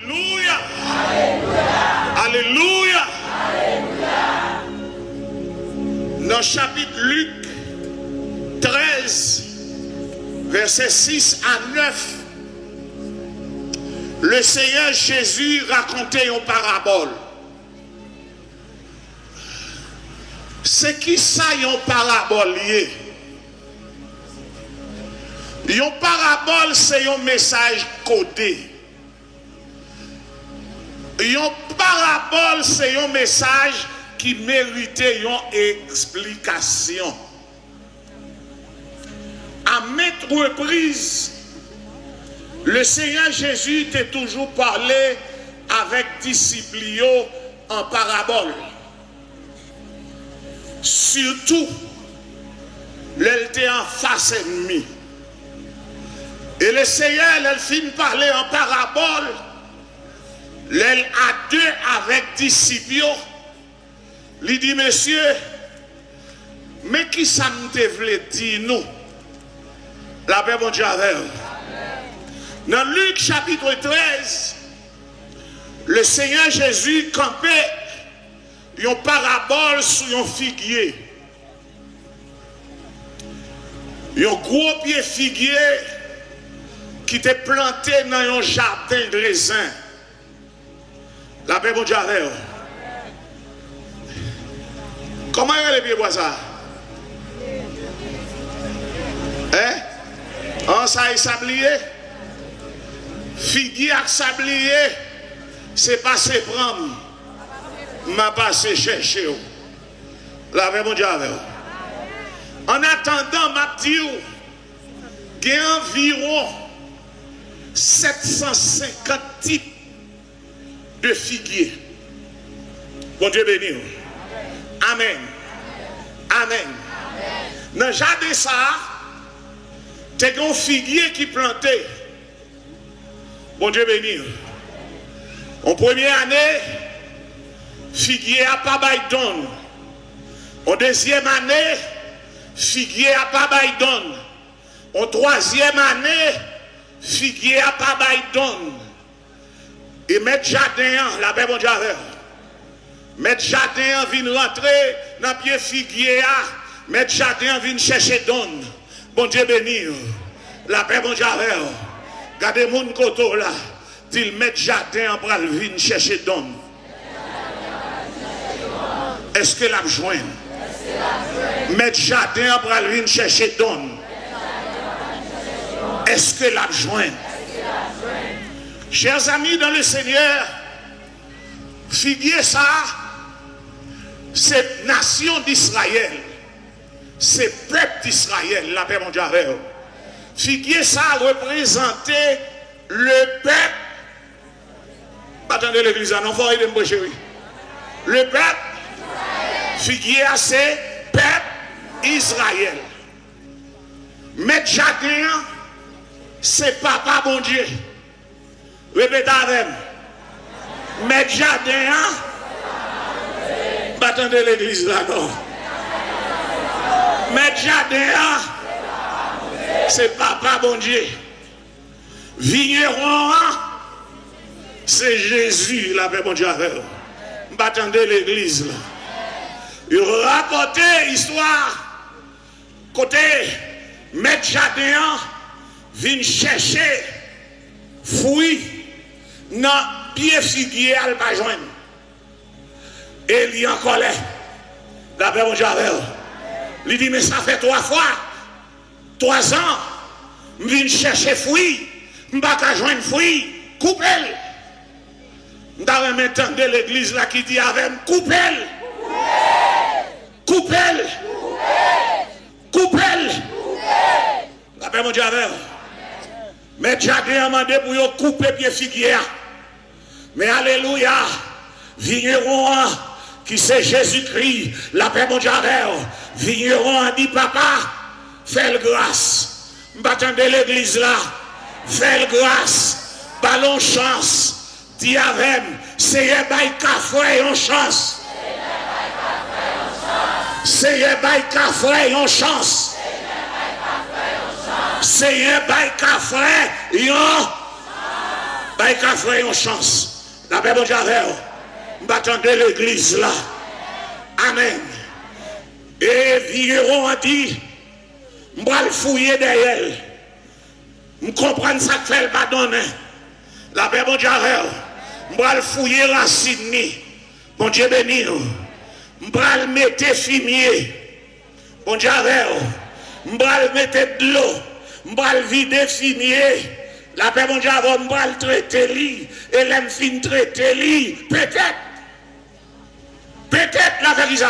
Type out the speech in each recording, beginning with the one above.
Alléluia. Alléluia. Dans le chapitre Luc 13, versets 6 à 9, le Seigneur Jésus racontait une parabole. C'est qui ça une parabole? Une parabole, c'est un message codé. Une parabole, c'est un message qui méritait une explication. À maintes reprises, le Seigneur Jésus t'a toujours parlé avec disciples en parabole. Surtout, elle était en face ennemie. Et le Seigneur, elle finit parler en parabole. Elle a deux avec disciples. Il dit, monsieur, mais qui ça me voulait dire nous? La paix, bon Dieu, avec vous. Dans Luc chapitre 13, le Seigneur Jésus campait une parabole sur un figuier. Un gros pied figuier qui était planté dans un jardin de raisin. La paix, bon Dieu, avec vous. Comment est le pied bois ça? Hein? En ça est sablier? Figuier avec sablier, c'est passé prendre. M'a passé chercher. La paix, bon Dieu, avec vous. En attendant, m'a dit, il y a environ 750 types de figuiers. Bon Dieu béni. Amen. Amen. Dans le jardin ça, tu as un figuier qui planté. Bon Dieu béni. En première année, figuier a pas baïdon. En deuxième année, figuier a pas baïdon. En troisième année, figuier a pas baïdon. Et mettre jardin, la paix bon Dieu avec. Mettre jardin vient rentrer dans le pied figuier. Mettre jardin vient chercher don. Bon Dieu béni. La paix bon Dieu avec. Gardez mon côté là. Dit mettre jardin pour venir chercher don. Est-ce que la besoin? Mettre jardin pour venir chercher don. Est-ce que la besoin? Chers amis dans le Seigneur, figuier ça, c'est nation d'Israël, c'est peuple d'Israël, la paix mondiale. Figuier ça représentait le peuple. Attendez l'église, non, faut aider me chérie. Le peuple, figuier c'est peuple Israël. Mettre jardin, c'est papa bon Dieu. Répétez avec moi. Mettre jardin, attendez l'église là, non. Mettre jardin, c'est papa bon Dieu. Vigneron, c'est Jésus, la paix bon Dieu avec vous. Attendez l'église là. Il racontait histoire. Côté, mettre jardin, vient chercher fruits. Non, pied figuier, elle va joindre. Et il y a en colère. D'après mon Javel. Il dit, mais ça fait 3 fois, 3 ans, je viens chercher fruits, je ne vais pas joindre fruits, coupez-le. Je vais entendre l'église là qui dit avec moi, coupez-le. Coupez-le. Coupez-le. D'après mon Javel. Mais jardin a demandé pour couper pied figuier. Mais alléluia, vigneron qui c'est Jésus-Christ, la paix mondiale. Vigneron a dit papa, fais le grâce. M'attendez l'église là, fais le grâce, ballon chance. Dis avec, c'est un bail café en chance. C'est un bail café en chance. C'est un bail café, yon. Bah, il a fait une chance. La paix, bon Dieu, m'attendez l'église là. Amen. Et Vigueron a dit, je vais le fouiller derrière. Je comprends ça que fait le badonner. La paix, bon Dieu, je vais le fouiller racine. Bon Dieu béni. Je vais le mettre fumier. Bon Dieu, je vais le mettre de l'eau. Je vais le vider fumier. La paix, bon Dieu, je vais le traiter lui. Et l'aime fin traiter lui. Peut-être. Peut-être la vérité.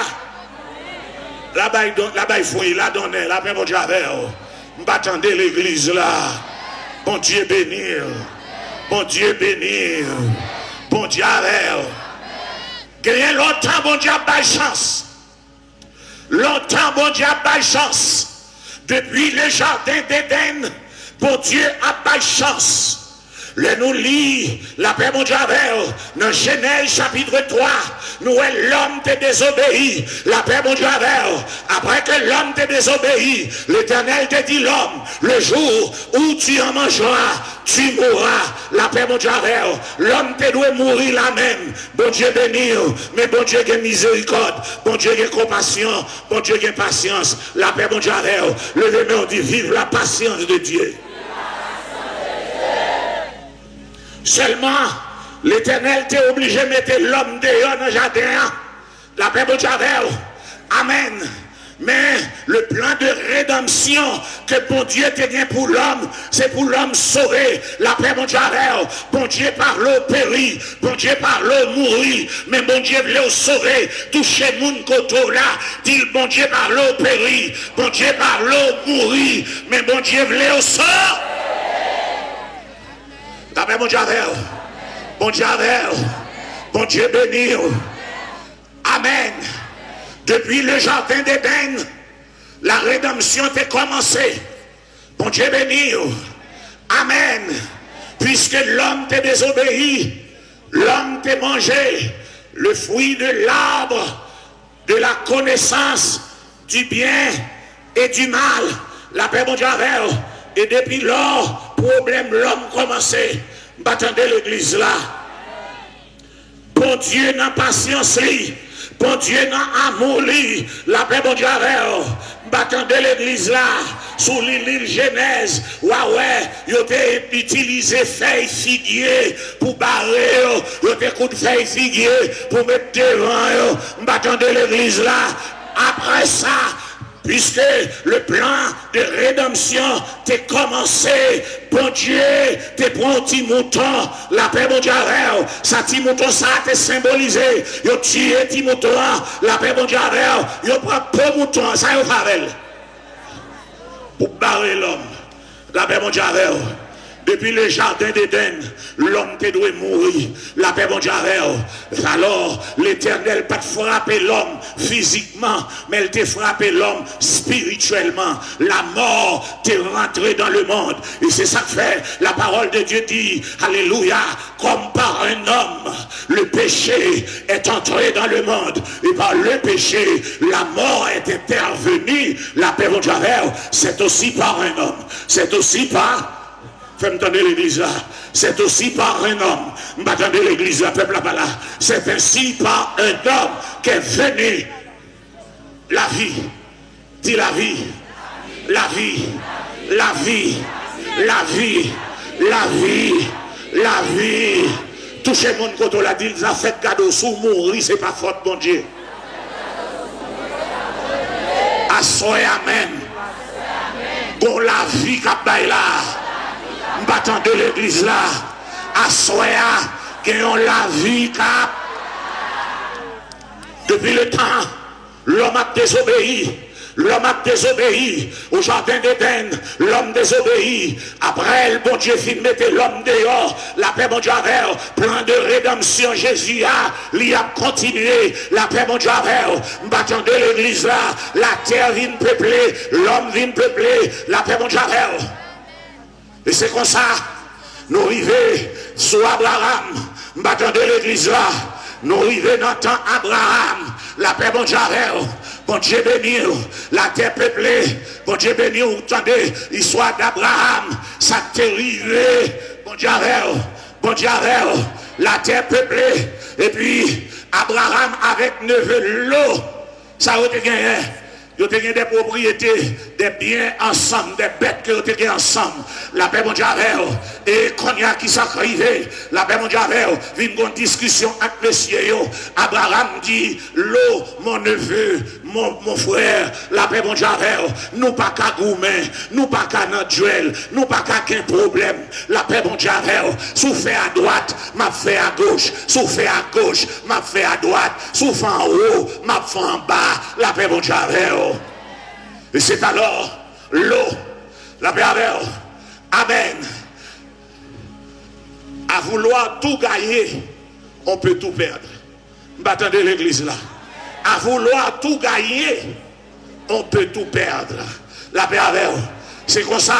Là-bas, il faut la donner. La paix, bon Dieu, je m'attendais l'église là. Bon Dieu bénir. Bon Dieu bénir. Bon Dieu, gagnez longtemps, bon Dieu, pas de chance. Longtemps, bon Dieu, pas de chance. Depuis le jardin d'Éden, bon Dieu a pas de chance. Le nous lit la paix, mon Dieu, dans Genèse chapitre 3, nous l'homme te désobéi. La paix, mon Dieu, après que l'homme te désobéi, l'Éternel te dit l'homme, le jour où tu en mangeras, tu mourras. La paix, mon Dieu, l'homme te doit mourir là même. Bon Dieu béni, mais bon Dieu qui miséricorde, bon Dieu qui compassion, bon Dieu qui patience. La paix, mon Dieu, le démon dit vive la patience de Dieu. Seulement, l'Éternel t'est obligé de mettre l'homme dehors dans le jardin. La paix de Dieu. Amen. Mais le plan de rédemption que bon Dieu t'a bien pour l'homme, c'est pour l'homme sauver. La paix de Dieu. Bon Dieu par l'eau péri, bon Dieu par l'eau mourir, mais bon Dieu voulait sauver. Toucher mon coteau là, dit bon Dieu par l'eau péri, bon Dieu par l'eau mourir, mais bon Dieu voulait sauver. La paix, mon Dieu, bon Dieu, bon Dieu béni. Amen. Depuis le jardin d'Éden, la rédemption a commencé. Bon Dieu béni. Amen. Puisque l'homme t'a désobéi, l'homme t'a mangé le fruit de l'arbre de la connaissance du bien et du mal. La paix, mon Dieu, et depuis lors, problème l'homme commencé. M'attendez l'église là. Bon Dieu n'a patience li. Bon Dieu n'a amour li. La paix, bon Dieu, m'attendez l'église là. Sous l'île Genèse, ouais, il a utilisé feuille figuier pour barrer, il a coup de feuille figuier pour mettre devant, m'attendez l'église là. Après ça, puisque le plan de rédemption t'a commencé, bon Dieu, t'es pris un petit mouton, la paix, bon Dieu, ça petit mouton, ça t'a symbolisé, yo tué petit mouton, la paix, bon Dieu, yo prend peu mouton, ça yo favel, pour barrer l'homme, la paix, bon Dieu, depuis le jardin d'Éden, l'homme te doit mourir. La paix, bon Dieu, alors l'Éternel pas te frapper l'homme physiquement, mais elle t'a frappé l'homme spirituellement. La mort t'est rentrée dans le monde. Et c'est ça que fait la parole de Dieu dit, alléluia, comme par un homme, le péché est entré dans le monde. Et par le péché, la mort est intervenue. La paix, bon Dieu, c'est aussi par un homme. C'est aussi par... Fais-moi donner l'église là. C'est aussi par un homme. M'attendez l'église là, peuple là-bas là. C'est ainsi par un homme qu'est venu la vie. Dis la vie. La vie. La vie. La vie. La vie. La vie. Touchez mon côté là, dit, ça fait cadeau sous mourir, c'est pas faute, mon Dieu. Assoyez amen. Bon la vie qu'a bail là. M'battant de l'église là, à Soya, qui ont la vie cap. Depuis le temps, l'homme a désobéi. L'homme a désobéi au jardin d'Éden. L'homme désobéi. Après, le bon Dieu fit mettre l'homme dehors. La paix, mon Dieu, plan de rédemption, Jésus il a continué. La paix, mon Dieu, m'battant de l'église là, la terre vient peupler, l'homme vient peupler. La paix, mon Dieu, et c'est comme ça, nous arrivons sous Abraham, m'attendez l'église là, nous arrivons dans le temps Abraham, la paix, bon Dieu, bon Dieu béni, la terre peuplée, bon Dieu béni, vous entendez, l'histoire d'Abraham, ça t'est arrivé, bon Dieu, bon Dieu avec la terre peuplée, et puis Abraham avec neveu Lot, ça a été gagné. Vous avez des propriétés, des biens ensemble, des bêtes que vous avez ensemble. La paix mondiale, et quand il y a qui s'acrivait, la paix mondiale, il y a une discussion avec monsieur. Abraham dit, l'eau, mon neveu, mon frère, la paix mondiale, nous pas qu'à goumer, nous pas qu'à notre duel, nous pas qu'à problème. La paix mondiale, souffle à droite, m'a fait à gauche, souffle à gauche, m'a fait à droite, souffle en haut, m'a fait en bas. La paix mondiale. Et c'est alors l'eau, la paix avec. Amen. À vouloir tout gagner, on peut tout perdre. M'attendez l'église là. À vouloir tout gagner, on peut tout perdre. La paix avec. C'est comme ça,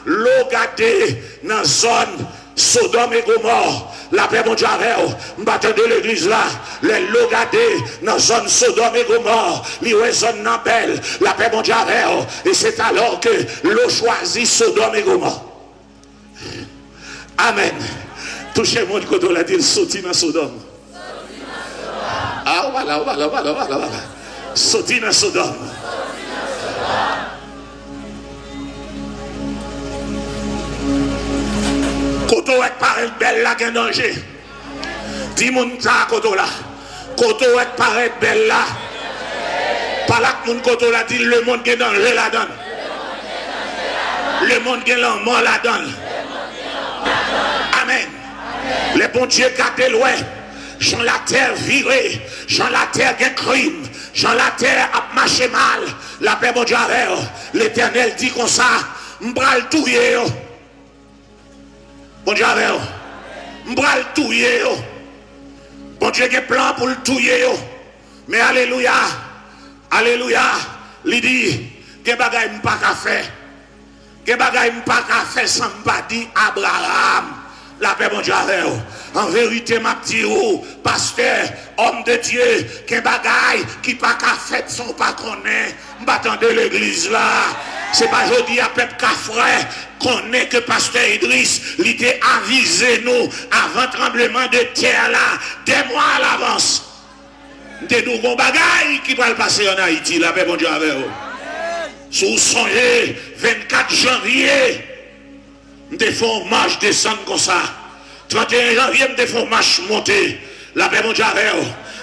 l'eau gardée dans la zone Sodome et Gomorrhe. La paix mondiale, m'attendez l'église là. Les lots gardés dans la zone Sodome et Gomorre, les zone belle, la paix mondiale. Et c'est alors que l'eau choisit Sodome et Gomorre. Amen. Touchez mon côté, on a dit sauter dans Sodome. Ah voilà. Sauter dans Sodome. Koto est pareil belle là qui est danger. Dis moun ça koto là. Koto est pareil belle là. Par là que moun koto là dit le monde qui est danger la donne. Le monde qui est mort la donne. Amen. Les bons dieux gardent loin. Jean la terre virée. Jean la terre qui crime. Jean la terre a marché mal. La paix mon Dieu avec. L'Éternel dit comme ça. M'bral touye yo. Bon Dieu avec. M'bral touye yo. Bon Dieu qui a plan pour le touyer yo. Mais alléluia. Alléluia. Il dit que bagay m'pas ka faire. Que bagay m'pas ka faire sans m'pas dit Abraham. La paix mon Dieu avec. En vérité, m'a dit, pasteur, homme de Dieu, qu'un bagaille qui pas qu'à fait son pas connaît, m'attendez l'église là. C'est pas aujourd'hui à peuple qu'à frère, connaît que pasteur Idriss, il était avisé nous avant tremblement de terre là, des mois à l'avance. Des nouveaux bagailles qui va le passer en Haïti, la paix mon Dieu avec vous. Sous songez, 24 janvier, nous devons marche descendre comme ça. 31 janvier, nous devons marche monter. La paix, mon Dieu,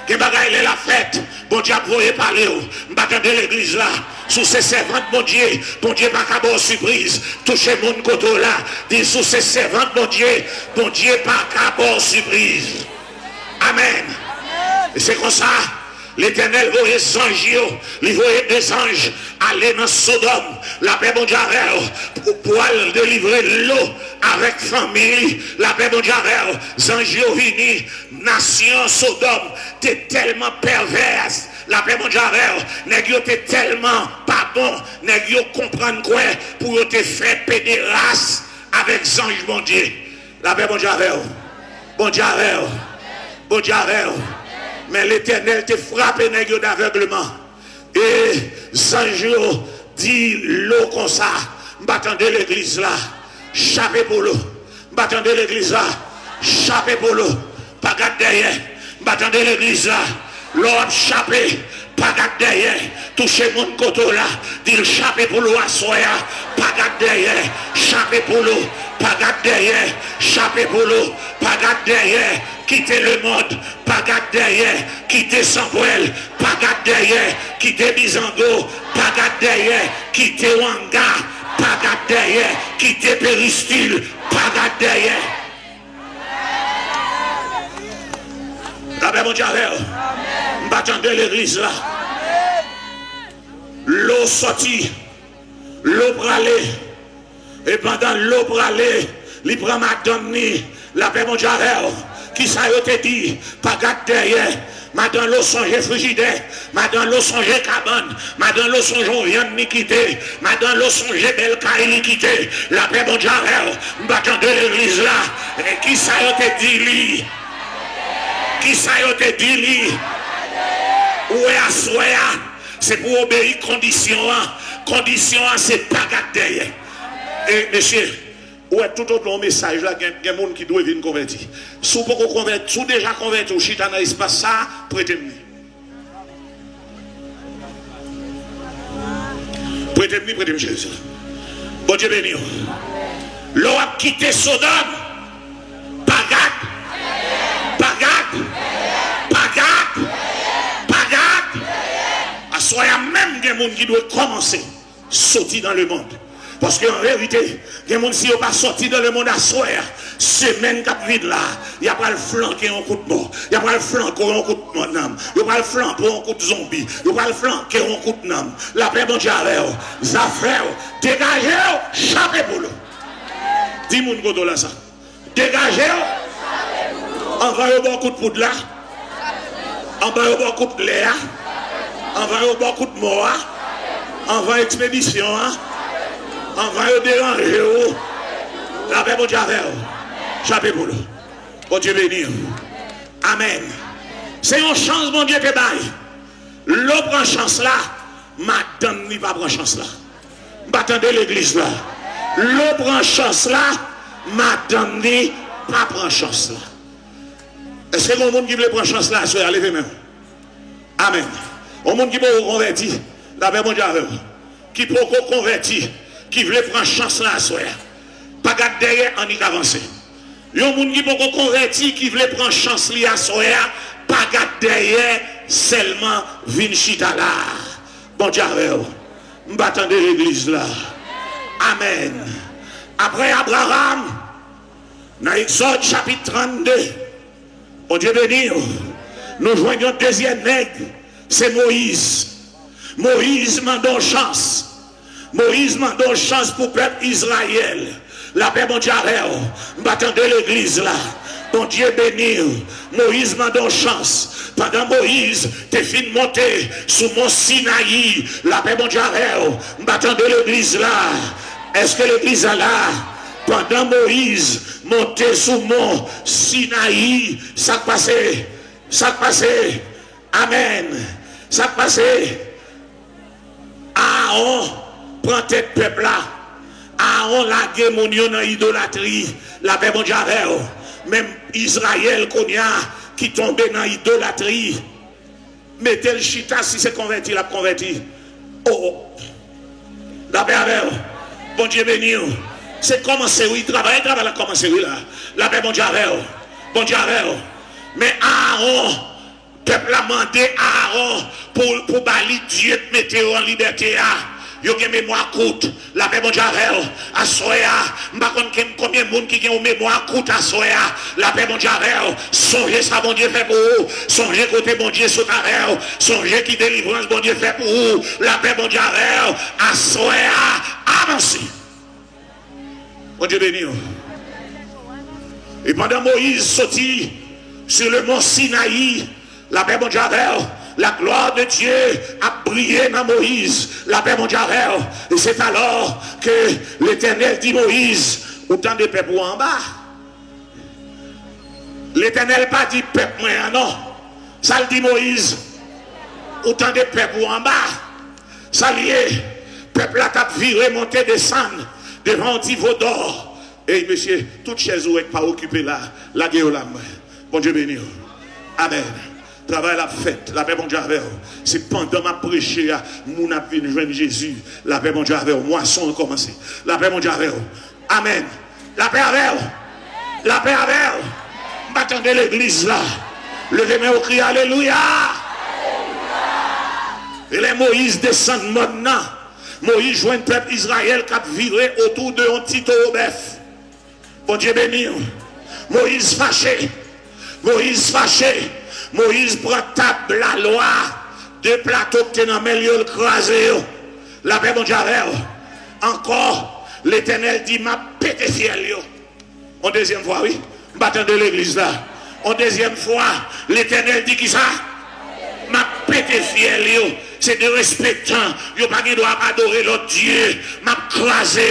que bagaille est la fête. Bon Dieu, vous voyez parler. M'attendez l'église là. Sous ces servantes, bon Dieu pas qu'à bonne surprise. Touchez mon côté là. Dis sous ces servantes, bon Dieu pas qu'à bonne surprise. Amen. Et c'est comme ça. L'Éternel voyait des anges, il voyait des anges aller dans Sodome, la paix mondiale, pour aller délivrer l'eau avec famille, la paix mondiale, les anges venus, nation Sodome, t'es tellement perverse, la paix mondiale, nèg yo t'es tellement pas bon, nèg yo comprendre quoi, pour te faire pédérace avec les anges, mon Dieu, la paix mondiale, bon Dieu, bon Dieu. Mais l'Éternel te frappe d'aveuglement. Et Sanjo dit l'eau comme ça. M'attendez l'église là. Chapé pour l'eau. M'attendez l'église là. Chapé pour l'eau. Pas garde derrière. M'attendez l'église là. L'eau a chapé. Pas garde derrière. Touchez mon côté là. Dit chapé pour l'eau à soya. Pas garde derrière. Chapé pour l'eau. Pas garde derrière. Chapé pour l'eau. Pas garde derrière. Quittez le monde, pas garde derrière, quittez Samuel, pas garde derrière, quittez Bizango, pas garde derrière, quittez Wanga, pas garde derrière, quittez Péristyle, pas garde derrière. La paix mondiale, m'attendez l'église là. L'eau sortie, l'eau bralée, et pendant l'eau bralée, il prend madame ni, la paix mondiale. Qui ça yo te dit, pas garde derrière, madame l'eau songe frigidaire, madame l'eau songe cabane, madame l'eau songe viande ni quitter, madame l'eau songe belle caille ni quitter, la paix mondiale, m'attend de l'église là, et qui ça yo te dit li, qui ça yo te dit li, ou est à soya, c'est pour obéir condition c'est pas garde derrière. Et monsieur, Ouais, tout autre message là, il y a des gens qui doivent venir convertir. Si vous déjà converti, ou chita dans l'espace ça, prêtez-moi. Prêtez-moi Jésus. Bon Dieu béni. L'eau a quitté Sodome. Pagade. À soi, il y a même des gens qui doivent commencer à sortir dans le monde. Parce qu'en vérité, il y a des gens qui ne sont pas sortis dans le monde à soi. Semaine qui vide là, il y a pas le flanquer un coup de mort. Il y a pas le flanquer un coup de mort. Il y a pas le flanquer un coup de zombie. Il y a pas le flanquer un coup de nam. La paix, bon Dieu, Zafreo, dégagez-vous, chapez pour l'eau. Dis-moi une là ça. Dégagez-vous. Envoyez beaucoup de poudre là. Envoyez beaucoup de l'air. Envoyez beaucoup de mort. Envoyez expédition. Envoyez déranger. La paix, bon Dieu, chapez pour l'eau. Bon Dieu béni. Amen. C'est une chance, bon Dieu, que baille. L'eau prend chance là. Madame n'y pas prend chance là. M'attendez l'église là. L'eau prend chance là. Madame n'y pas prend chance là. Est-ce que le monde qui veut prendre chance là, c'est lever même. Amen. Au monde qui peut convertir, la paix, bon Dieu, qui peut convertir, qui veut prendre chance là, c'est pas garder derrière, on y avance. Il y a des gens qui peut convertir, qui veut prendre chance là, c'est pas garder derrière, seulement Vinchita là. Bon Dieu, m'attendez l'église là. Amen. Après Abraham, dans Exode chapitre 32, bon Dieu béni, nous joignons deuxième nègre, c'est Moïse. Moïse m'a donné chance. Moïse m'a donné chance pour le peuple Israël. La paix, bon Dieu, m'attendez l'église là. Bon Dieu béni, Moïse m'a donné chance. Pendant Moïse, t'es fin monté sous mon Sinaï. La paix, bon Dieu, m'attendez l'église là. Est-ce que l'église est là? Pendant Moïse monté sous mon Sinaï, ça passait. Ça passait. Amen. Ça passait. Aaron prend tête peuple là. Aaron lague mon yon dans idolâtrie. La paix, bon Dieu, même Israël qui tombait dans l'idolâtrie. Mettez le chita si c'est converti, la converti. Oh. La paix, bon Dieu béni. C'est commencé, oui, travail a commencé, oui, là. La paix, bon Dieu, bon Dieu, mais Aaron, peuple a demandé Aaron pour bali Dieu mettre en liberté. Yo gen mémoire courte, la paix bon Dieu à soya, m'pa konn combien de monde qui gen mémoire courte à soya, la paix bon Dieu songez ça bon Dieu fait pour vous, songez côté bon Dieu sur ta rêve, songez qui délivrance bon Dieu fait pour vous, la paix bon Dieu à soya, avancez. Bon Dieu béni. Et pendant Moïse sorti sur le mont Sinaï, la paix bon Dieu, la gloire de Dieu a brillé dans Moïse. La paix mon Dieu. Et c'est alors que l'Éternel dit Moïse, autant de peuple en bas. L'Éternel pas dit peuple non. Ça le dit Moïse, autant de peuple en bas. Ça lié, peuple a cap viré, monter, descendre devant un niveau d'or. Et monsieur, toute chaise où est pas occupée là, la gueule là. Bon Dieu béni. Amen. Travail la fête, la paix mon Dieu avec. C'est pendant ma prêché, mon a vu joindre Jésus. La paix mon Dieu avec. Moisson a commencé. La paix mon Dieu avec. Amen. La paix avec. La paix avec. M'attendez l'église là. Levez-moi au cri alléluia. Et les Moïse descendent maintenant. Moïse joint le peuple Israël qui a viré autour de un petit bœuf. Bon Dieu béni. Moïse fâché. Moïse fâché. Moïse prend table la loi. Deux plateaux que tu as dans le crasé. La paix, mon Dieu. Encore, l'Éternel dit m'a pété fiel. En deuxième fois, oui. Battant de l'église là. En deuxième fois, l'Éternel dit qui ça? M'a pété fiel. c'est de respectant, yo pas droit adorer l'autre Dieu, m'a crasé,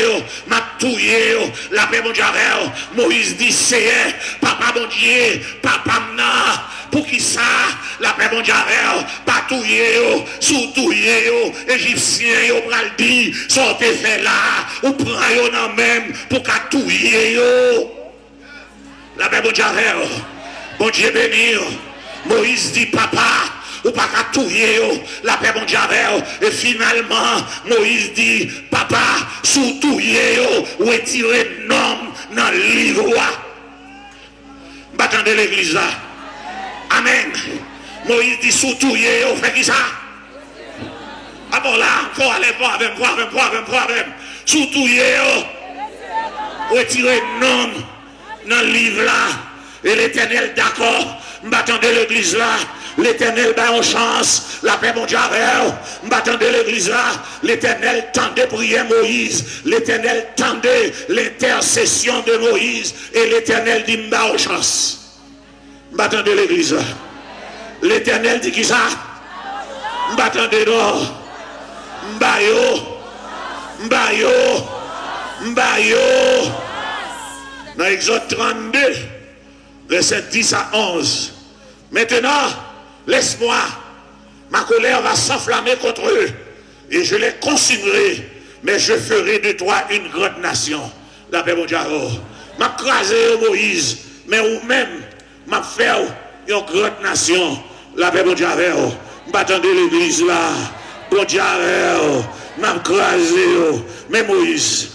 m'a touillé, la paix mon Dieu. Moïse dit c'est papa mon Dieu, papa m'na, pour qui ça, la paix mon Dieu, pas touillé, sous touillé, égyptien, yo pral dit, sortez fait là, ou prend yo nan même pour qu'à touiller, la paix mon Dieu, bon Dieu béni, Moïse dit papa, ou pas qu'à touiller, la paix mon Dieu, et finalement, Moïse dit papa, sous touiller, ou retirer nom dans le livre. Battant de l'église là. Amen. Moïse dit sous touiller, on fait qui ça? Ah bon là, faut aller voir même. Sous touiller, retirer nom dans le livre là. Et l'Éternel d'accord, battant de l'église là. L'Éternel bat en chance, la paix mon Dieu, battant de l'église là, l'Éternel tendait prier Moïse, l'Éternel tendait l'intercession de Moïse, et l'Éternel dit bat en chance, battant de l'église là. L'Éternel dit qui ça? Battant de l'or, mbayo. Dans Exode 32, verset 10 à 11. Maintenant, laisse-moi, ma colère va s'enflammer contre eux et je les consumerai, mais je ferai de toi une grande nation. La paix mon Dieu, m'a crasé Moïse, mais ou même m'a fait une grande nation. La paix mon Dieu, m'attendez l'église là, bon Dieu, m'a crasé, mais Moïse,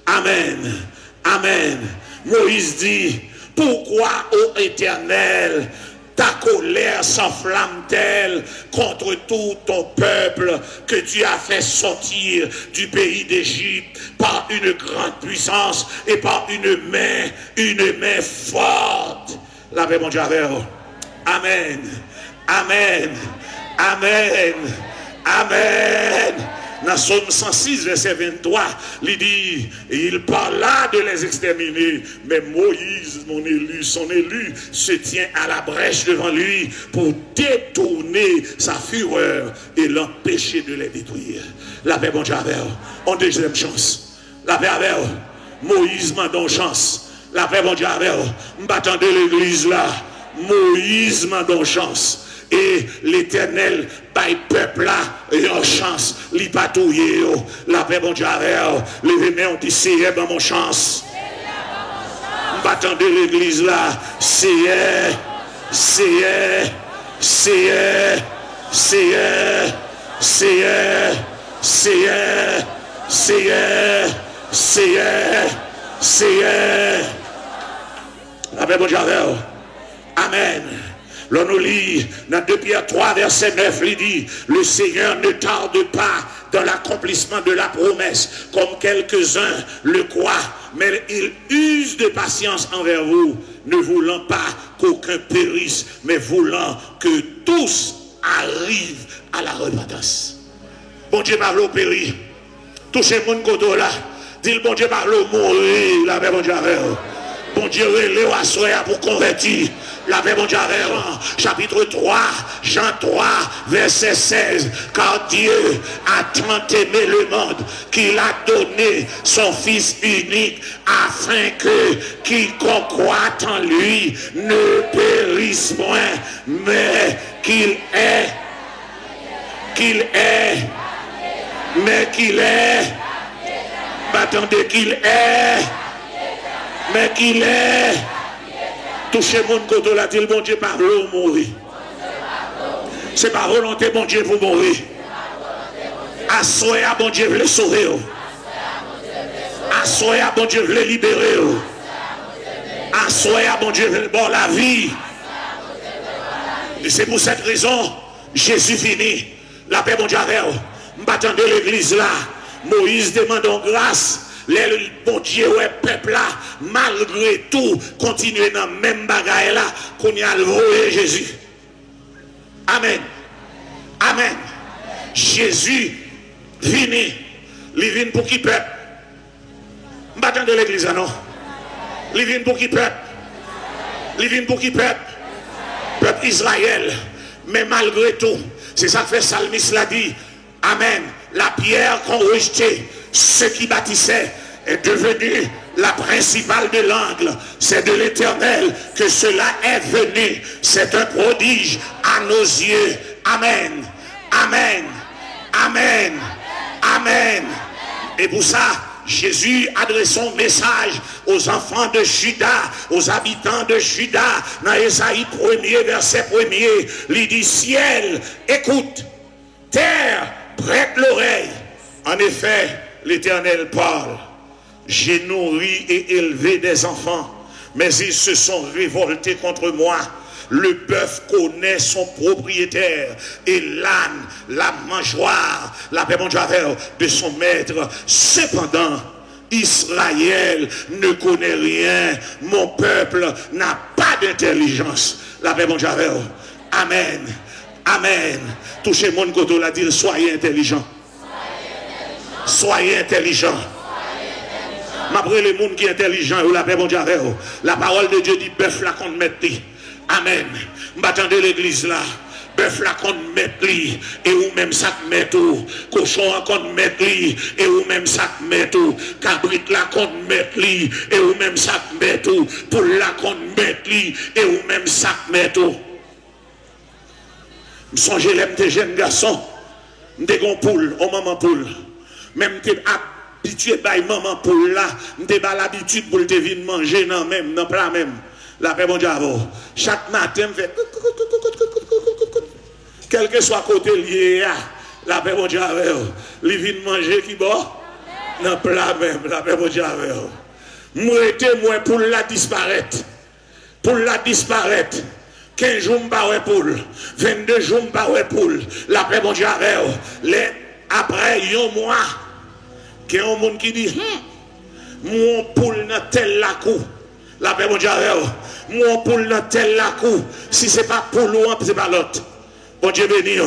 amen, amen. Moïse dit, pourquoi, ô Éternel, ta colère s'enflamme-t-elle contre tout ton peuple que tu as fait sortir du pays d'Égypte par une grande puissance et par une main forte? La paix mon Dieu. Amen. Amen. Amen. Amen. Dans Somme 106, verset 23, il dit, il parla de les exterminer, mais Moïse, son élu, se tient à la brèche devant lui pour détourner sa fureur et l'empêcher de les détruire. La paix, bon Dieu, en deuxième chance. La paix, Moïse m'a donné chance. La paix, bon Dieu, m'battant de l'église là, Moïse m'a donné chance. Et l'Éternel, par le peuple là, et en chance, li patouille, la paix, bon Dieu, les mains ont dit, c'est dans mon chance. Battant de l'église là, c'est la paix, bon Dieu, amen. L'on nous lit dans 2 Pierre 3, verset 9, il dit, le Seigneur ne tarde pas dans l'accomplissement de la promesse, comme quelques-uns le croient, mais il use de patience envers vous, ne voulant pas qu'aucun périsse, mais voulant que tous arrivent à la repentance. Bon Dieu parle au péri, touchez mon côté là, dit le bon Dieu parle au mourir, la paix bon Dieu. Bon Dieu, relève à soi pour convertir. La paix, bon Dieu, chapitre 3, Jean 3, verset 16. Car Dieu a tant aimé le monde qu'il a donné son Fils unique afin que quiconque croit en lui ne périsse point, mais qu'il est, attendez, qu'il est, mais qu'il est. Touchez mon côté là, dit le bon Dieu parle ou mourir. C'est pas volonté bon Dieu pour mourir. Assoyez à bon Dieu le sauver. Assoyez à bon Dieu le libérer. Assoyez à bon Dieu le bon la vie. Et c'est pour cette raison, Jésus finit. La paix bon Dieu avec vous. M'battant de l'église là. Moïse demande en grâce. Les bon Dieu, ouais, peuple là, malgré tout, continue dans le même bagaille là, qu'on y a le Jésus. Amen. Amen. Jésus vini. Il vient pour qui peuple? M'battant de l'église, non? Il vient pour qui peuple? Il vient pour qui peuple? Peuple Israël. Mais malgré tout, c'est ça que fait Salmis l'a dit. Amen. La pierre qu'ont rejeté ceux qui bâtissaient est devenue la principale de l'angle. C'est de l'Éternel que cela est venu. C'est un prodige à nos yeux. Amen. Amen. Amen. Amen. Et pour ça, Jésus adresse son message aux enfants de Juda, aux habitants de Juda. Dans Ésaïe 1er, verset 1er, il dit: ciel, écoute, terre, prête l'oreille. En effet, l'Éternel parle. J'ai nourri et élevé des enfants, mais ils se sont révoltés contre moi. Le bœuf connaît son propriétaire et l'âne, la mangeoire, la paix de son maître. Cependant, Israël ne connaît rien. Mon peuple n'a pas d'intelligence. La paix Amen. Amen. Touchez mon côté, la dire: soyez intelligents. Soyez intelligents. M'après les gens qui sont intelligents, la paix la parole de Dieu dit: bœuf la compte mettre. Amen. M'attendez l'église là. Bœuf la compte mettre et ou même ça met tout. Cochon la compte mettre et ou même ça met tout. Cabrit la compte mettre et ou même ça met tout. Poule la compte mettre et ou même ça met tout. Je songe l'aime tes jeunes garçons. M'te gon poule, on maman poule. Même t'es habitué by maman poule là, m'te pas l'habitude pour te venir manger dans même dans plat même. La paix bon Dieu. Chaque matin me fait quel que soit côté lié, la paix bon Dieu. Il vient manger qui bon dans plat même, la paix bon Dieu. Moi était moi pour la disparaître. Pour la disparaître. 15 jours m'pa poule, 22 jours m'pa poule. La paix bon Dieu. Après un mois, qu'il y a un monde qui dit mon poule dans tel la cou. La paix bon Dieu. Mon poule dans tel la cou. Si c'est pas poule ou c'est pas l'autre. Bon Dieu béni.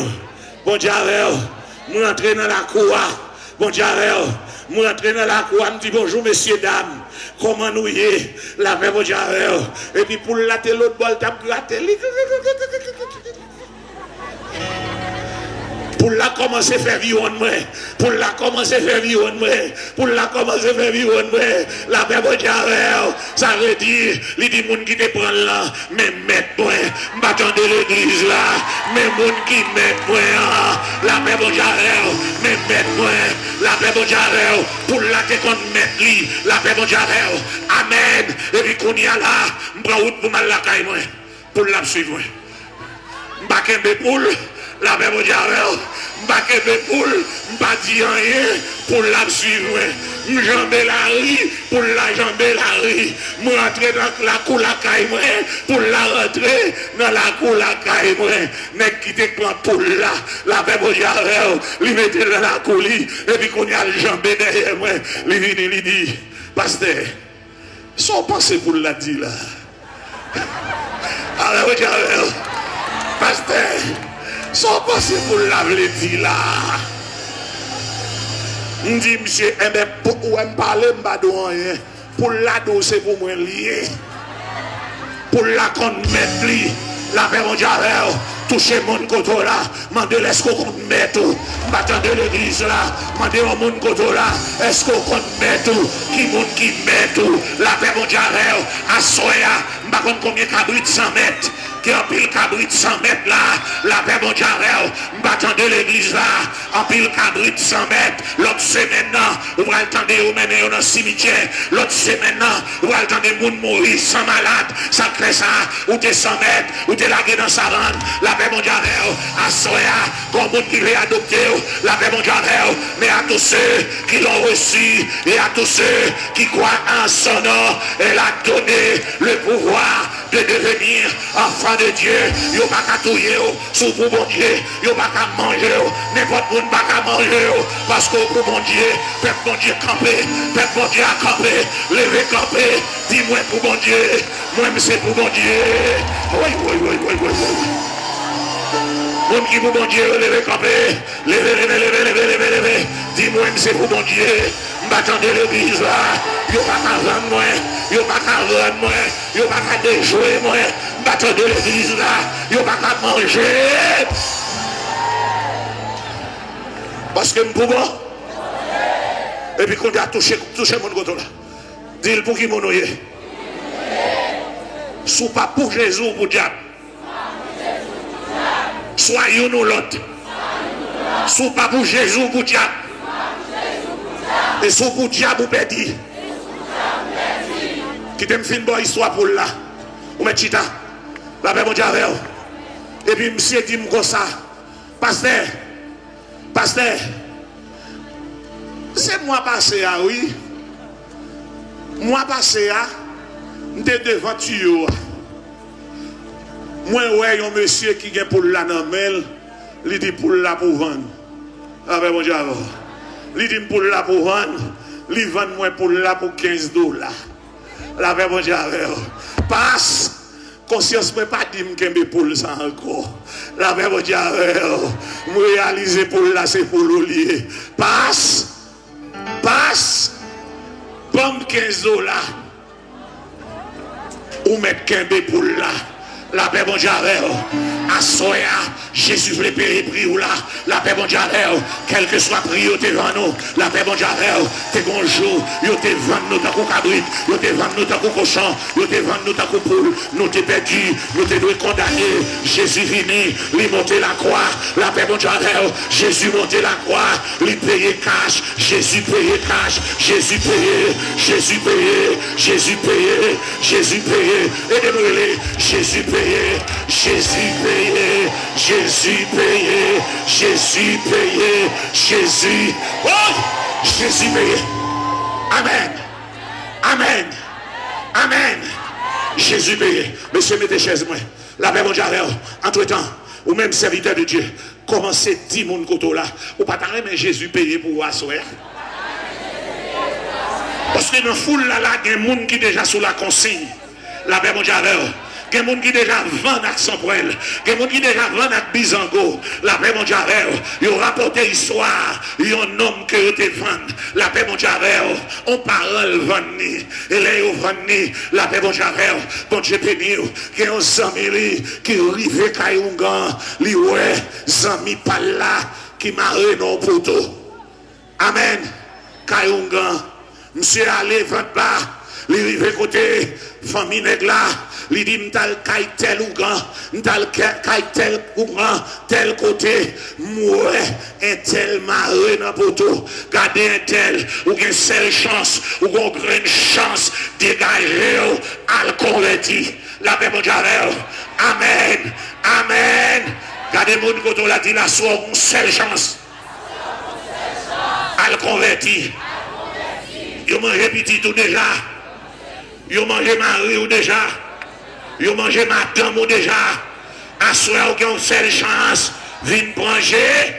Bon Dieu. Moi entrer dans la cour. Bon Dieu. Moi entrer dans la cour. Me dit bonjour messieurs dames. Comment nous y est? La paix bon Dieu. Et puis pour la télé l'autre bol t'a gratté. Pour la commencer à faire vivre moi. Pour la commencer à faire vivre moi. Pour la commencer à faire vivre moi. La paix bon Dieu. Ça veut dire, il dit moun qui te prend là, mais mettre moi. M'attendre l'église là, mais moun qui met moi. La paix bon Dieu. Mais mettre moi. La paix bon Dieu. Pour la te qu'on mettre lui. La paix bon Dieu. Amen. Et puis qu'on y a là, m'prend route pour mal la caille moi. Pour la suivre. M'bakembe poule. La paix bon Dieu. M'bakembe poule. M'pas dit rien pour la suivre. M'jambe la rue pour la jambe la rue. M'rentrer dans la cour la caille moi pour la rentrer dans la cour la caille moi. N'est qui te prend poule là. La paix bon Dieu. Lui mettait dans la cour et puis qu'on y a le jambe derrière moi. Lui vient il dit: pasteur, sans penser pour la dit là. Alors pasteur, sans penser pour la dit là. Je dis, monsieur, pour me parler, je ne rien. Pour la dos, c'est pour moi lié. Pour la compte mettre, la paix mondiale, toucher mon côté là, mandez est-ce qu'on compte mettre, battant de l'église là, mandez au monde côté là, est-ce qu'on compte mettre, qui monde qui met tout, la paix mondiale, à Soya, je ne sais pas combien de cabrit 100 mètres. Qui en pile cabrit 100 mètres là, la paix mondiale, battant de l'église là, en pile cabrit 100 mètres, l'autre semaine là, vous allez attendre vous mener dans le cimetière, l'autre semaine là, vous allez attendre les gens mourir sans malade, ça crée ça, ou t'es 100 mètres, ou t'es lagué dans sa rande, la paix mondiale, à Soya, comme monde qui veut adopter, la paix mondiale, mais à tous ceux qui l'ont reçu, et à tous ceux qui croient en son nom, elle a donné le pouvoir de devenir enfant de Dieu. Yo pas qu'à touiller sous pour bon Dieu, yo pas qu'à manger, n'importe où pas qu'à manger, parce que pour bon Dieu, peuple bon Dieu camper, peuple bon Dieu à camper, lever camper, dis-moi pour bon Dieu, moi c'est pour bon Dieu. Oui. Mon qui pour bon Dieu, lever camper, lever, dis-moi c'est pour bon Dieu. M'attendre l'église là, yo pas qu'à vendre moi, yo pas qu'à vendre moi, yo pas qu'à déjouer moi, m'attendre l'église là, yo pas qu'à manger. Parce que je suis bon. Et puis quand tu as touché mon côté là. Dis-le pour qui mon nom est. Sous pas pour Jésus ou pour diable. Soyons nous l'autre. Sous pas pour Jésus ou pour diable. Et sous pour diable ou perdu. Qui t'aime fin bonne histoire pour là. Ou met chita. La paix mon diable. Et puis monsieur dit comme ça. Pasteur. C'est moi passé à oui. Moi passé à. M'étais devant tuyau. Moi ouais un monsieur qui vient pour la namel, il dit pour la pour vendre. Ah ben mon Dieu. Il dit pour la pour vendre, il vend moi pour la pour $15. La ben mon Dieu. Passe conscience ne pas dire que pour ça encore. La ben mon Dieu. Me réaliser pour là c'est pour l'oublier. Passe pomme $15. Ou mettre Kembe pour là. La paix bon Dieu. À Soya, Jésus voulait payer prix ou là. La paix bon Dieu. Quel que soit prix devant nous. La paix bon Dieu. T'es bonjour. Yo te vend nous tant qu'on cabrit. Yo te vend nous tant qu'on cochon. Yo te vend nous tant qu'on poule. Nous t'es perdu. Nous t'es doué condamné. Jésus vini. Lui monter la croix. La paix bon Dieu. Jésus monter la croix. Lui payer cash. Jésus payer cash. Jésus payer. Jésus payer. Jésus payer. Jésus payer. Aidez-moi. Jésus payer. Jésus payé, Jésus payé, Jésus payé, Jésus. Oh! Jésus payé. Amen. Amen. Amen. Jésus payé. Monsieur, mettez chaise moi. La paix mon Dieu. Entre temps, ou même serviteur de Dieu, commencez 10 moun koto là. Ou pas t'arrêter mais Jésus payé pour asseoir. Parce que dans la foule là, il y a des gens qui déjà sous la consigne. La paix mon Dieu. Il y a des gens qui déjà vendent avec son poêle. Il y a des gens qui déjà vendent avec Bizango. La paix mon Dieu. Ils ont rapporté l'histoire. Il y a un homme qui te vend. La paix mon Dieu. On parle vendni. Et là ils vendni. La paix mon Dieu. Bon Dieu béni. Il y a un ami qui arrive à Kayungan. Il y a un ami par là qui m'a renon pour tout. Amen. Kayungan. Monsieur allé vendre bas. Il arrive côté famille nègre là. Il dit m'tal kay tel ou grand, m'tal kay tel ou grand, tel côté, moi un tel maré dans poteau, gardez un tel, ou une seule chance, ou une grande chance, dégager al converti. La paix mon Dieu. Amen. Amen. Gardez mon côté là dit la soir une seule chance. Al converti. Yo mangé petit tout déjà. Yo mangé mari ou déjà. Yo mangé madame ou déjà. À soir ou une seule chance. Vine manger.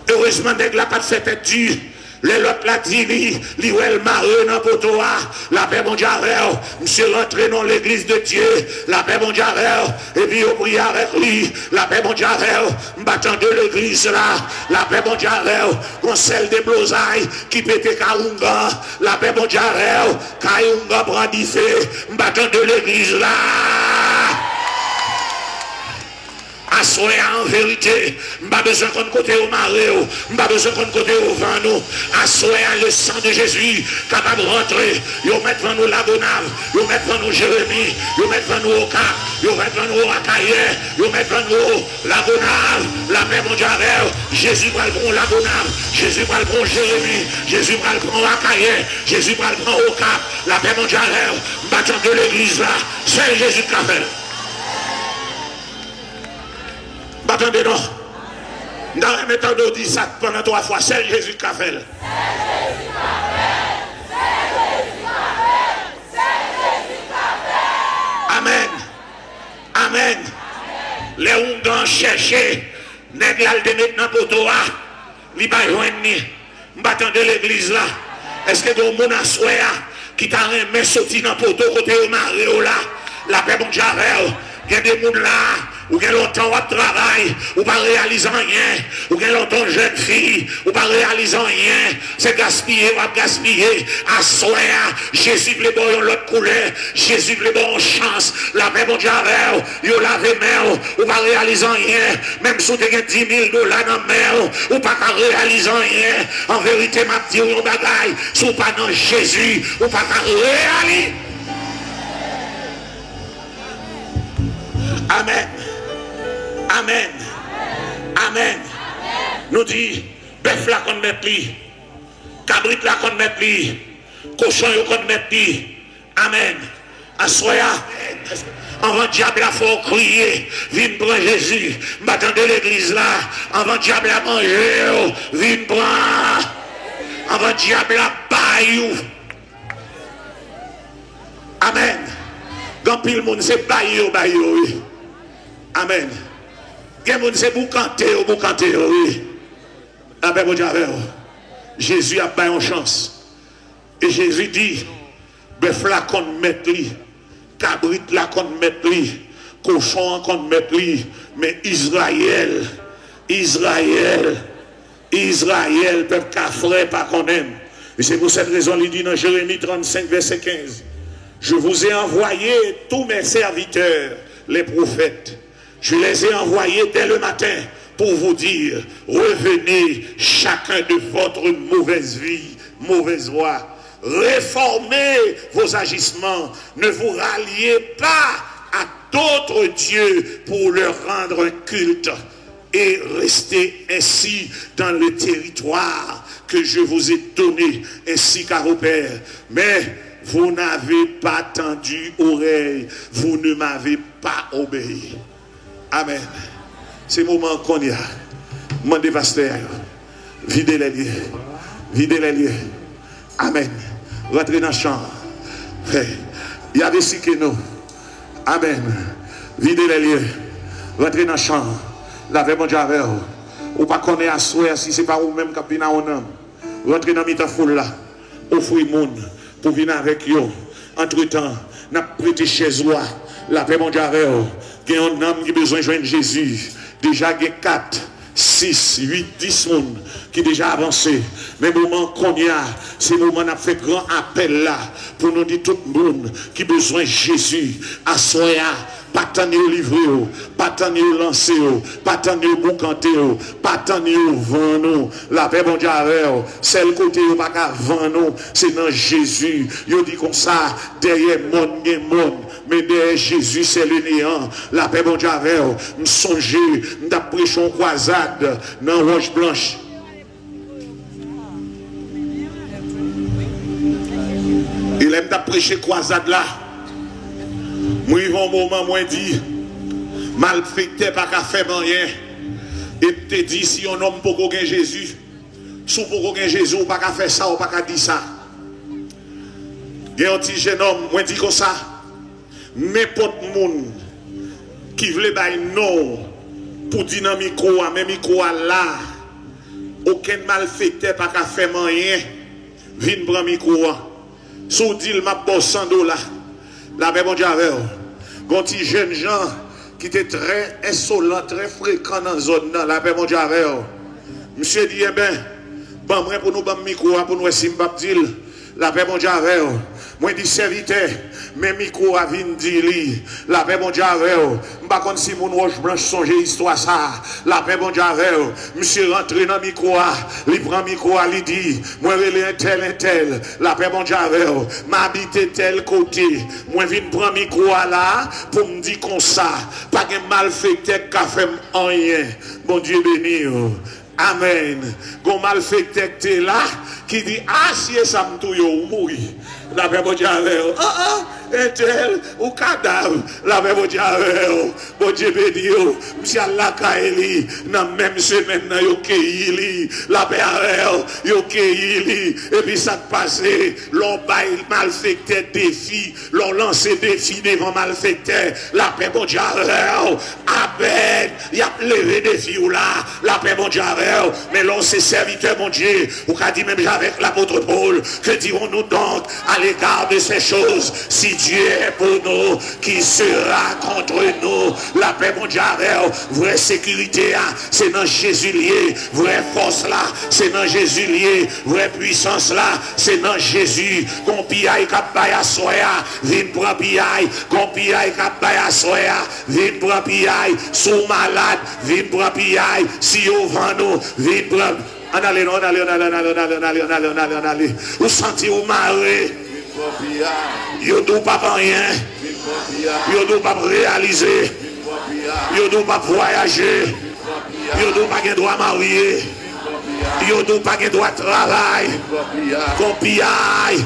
Heureusement dès que la patte fait tête dure. Les l'autre la dit li ou elle marre dans potoa. La paix mon Dieu. Monsieur rentré dans l'église de Dieu. La paix mon Dieu. Et puis au prier avec lui. La paix mon Dieu. M'battant de l'église là. La paix mon Dieu. Conseil de blosailles qui pète Kaunga. La paix mon Dieu. Kaunga brandifé. M'battant de l'église là. Assoyez en vérité, pas besoin qu'on côté au marais, pas besoin qu'on côté au vent nous. Assoyez le sang de Jésus, capable de rentrer. Yo mettre devant nous la Gonave, yo mettre devant nous Jérémie, yo mettre devant nous au Cap, yo mettre devant nous à Cahier, yo mettre devant nous la Gonave, la paix mondiale. Jésus va le prendre la Gonave, Jésus va le prendre Jérémie, Jésus va le prendre à Cahier, Jésus va le prendre au Cap, la paix mondiale. Battant de l'église là, c'est Jésus qui a fait. Attendez non. Dans la méthode de dit ça pendant 3 fois, c'est Jésus qui a fait. Amen. Amen. Les Oungans cherchaient, nèg la de mettre dans potoa, li ba joindre ni. M'battant de l'église là. Est-ce que don mon assoya qui t'a remis sorti dans poteau côté au maré là, la paix bon Dieu. Il y a des gens là ou bien longtemps on travaille, ou pas réaliser rien, ou bien longtemps jeune fille, ou pas réaliser rien, c'est gaspiller, ou pas gaspiller, à soi, Jésus voulait bon l'autre couleur, Jésus voulait bon chance, la même bon Dieu avec, yo lavé main, ou pas réaliser rien, même si tu as 10 000 dollars dans la main, ou pas réaliser rien, en vérité, ma dit ou bagaille, sous pas dans Jésus, ou pas réaliser. Amen. Amen. Amen. Nous dit, bœuf là qu'on met li, cabrit là qu'on met li, cochon yo qu'on met li. Amen. Assoya. Avant diable a faut crier, viens prendre Jésus. M'attendez l'église là. Avant diable a manger, viens prendre. Avant diable a baillou. Amen. Quand pile monde c'est baillou, baillou. Amen. Quand monde c'est boucanté, oui. Amen, bon Dieu. Jésus a pas une chance. Et Jésus dit, bœuf là qu'on met lui, cabrit là qu'on met lui, cochon qu'on met lui, mais Israël, peuple cafré pas qu'on aime. Et c'est pour cette raison qu'il dit dans Jérémie 35, verset 15, je vous ai envoyé tous mes serviteurs, les prophètes. Je les ai envoyés dès le matin pour vous dire, revenez chacun de votre mauvaise vie, mauvaise voie. Réformez vos agissements. Ne vous ralliez pas à d'autres dieux pour leur rendre un culte. Et restez ainsi dans le territoire que je vous ai donné, ainsi qu'à vos pères. Mais vous n'avez pas tendu oreille. Vous ne m'avez pas obéi. Amen. C'est le moment qu'on y a. Mandez pasteur. Videz les lieux. Videz les lieux. Amen. Rentrez dans la chambre. Il y a des nous. Amen. Videz les lieux. Rentrez dans la chambre. Lavez mon Dieu avec vous. Ou pas qu'on est à souhait si ce n'est pas vous-même qui venez à un homme. Rentrez dans la foule là. Offrez le monde pour venir avec vous. Entre-temps, n'a prêté chez vous. Lavez mon Dieu avec vous. Il y a un homme qui a besoin de joindre Jésus. Déjà, il y a 4, 6, 8, 10 personnes qui ont déjà avancé. Mais le moment qu'on y a, c'est le moment où on a fait grand appel là pour nous dire tout le monde qui a besoin de Jésus. À soya, pas tant de livrer, pas tant de lancer, pas tant de boucanter, pas tant de vendre. La paix, bon Dieu, c'est le côté où pas qu'à vendre, c'est dans Jésus. Il dit comme ça, derrière monde, il y a monde. Mais derrière Jésus, c'est le néant. La paix, bon Dieu, me songer, me prêcher en croisade dans Roche Blanche. Il aime prêcher croisade là. Moi, il va un moment, moi, dit, malfecté, pas qu'à faire rien. Et te dit, si un homme peut gagner Jésus, si on peut gagner Jésus, pas qu'à faire ça, ou pas qu'à dire ça. Il y a un petit jeune homme, moi, dit comme ça. N'importe monde qui veut bailler non pour dynamique même micro là aucun malfaiteur pas qu'à faire rien vinn prendre micro sous dit m'a bon $100 la paix bon Dieu avec gon petit jeune gens qui était très insolent très fréquent dans zone là la paix bon Dieu avec monsieur dit eh ben bon moi pour nous ban micro pour nous sim pas dire la paix bon Dieu avec moi dis serviteur mais micro a vinn dire la paix bon Dieu avec m'pas connait si mon roche blanche songe histoire ça la paix bon Dieu avec monsieur rentre dans micro il prend micro il dit moi relé un tel la paix bon Dieu avec m'habiter tel côté moi vinn prend micro là pour me dire comme ça pas de malfaiteur qui fait rien bon Dieu béni. Amen. Gon malfaiteur là qui dit ah si ça me touille ou mourir. La paix bon Dieu un tel ou cadavre. La paix bon Dieu bon Dieu béni monsieur Allah kaeli dans même semaine yo keili la paix yo keili et puis ça passé l'on bail malfaiteur défi l'on lancer défi devant malfaiteur la paix bon Dieu amen y a levé défi ou là la paix bon Dieu mais l'on c'est serviteur mon Dieu ou qu'a dit même avec l'apôtre Paul que dirons-nous donc allez l'égard de ces choses. Si Dieu est pour nous, qui sera contre nous? La paix mondiale, vraie sécurité, c'est dans Jésus lié. Vraie force là, c'est dans Jésus lié. Vraie puissance là, c'est dans Jésus. Qu'on piaille kapaya soya, vin pour piaille. Qu'on piaille kapaya soya, vin pour piaille. Sous malade, vin pour piaille. Si au vent nous, vin pour. On allez. Vous sentez vous marrer. Vous ne pas rien. Vous ne pas réaliser. Vous ne pas voyager. Vous ne pas droit marier. Vous ne pas droit travail. Qu'on piaille.